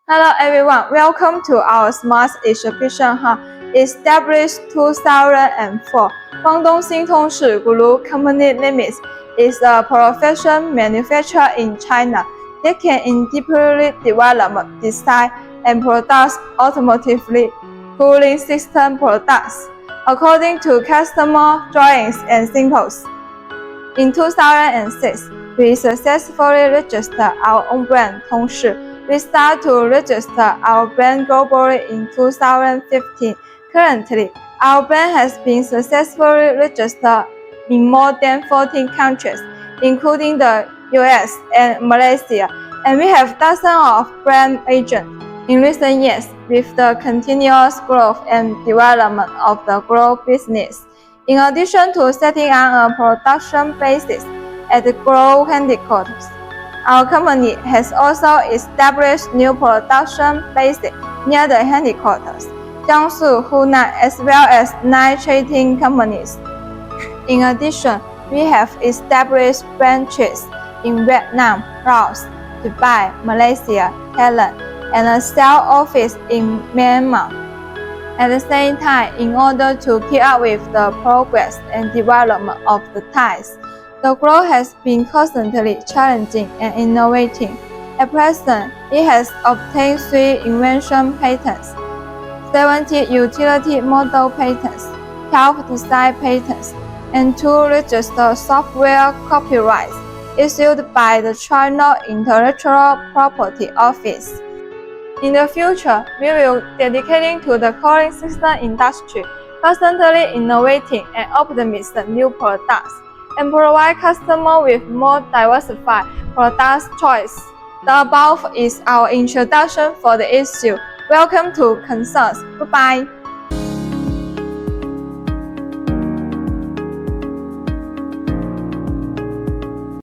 Hello everyone, welcome to our Smart Exhibition Hub. Established 2004, Guangdong Xintongshi Group Company Limited is a professional manufacturer in China that can independently develop, design, and produce automotive cooling system products according to customer drawings and samples. In 2006, we successfully registered our own brand, Tongshi. We started to register our brand globally in 2015. Currently, our brand has been successfully registered in more than 14 countries, including the US and Malaysia, and we have dozens of brand agents. In recent years, with the continuous growth and development of the global business, in addition to setting on a production basis at the global headquarters, our company has also established new production bases near the headquarters, Jiangsu, Hunan, as well as 9 trading companies. In addition, we have established branches in Vietnam, Laos, Dubai, Malaysia, Thailand, and a sales office in Myanmar. At the same time, in order to keep up with the progress and development of the ties, the growth has been constantly challenging and innovating. At present, it has obtained 3 invention patents, 70 utility model patents, 12 design patents, and 2 registered software copyrights issued by the China Intellectual Property Office. In the future, we will dedicate to the cooling system industry, constantly innovating and optimizing new products, and provide customers with more diversified product choice. The above is our introduction for the issue. Welcome to Concerns. Goodbye.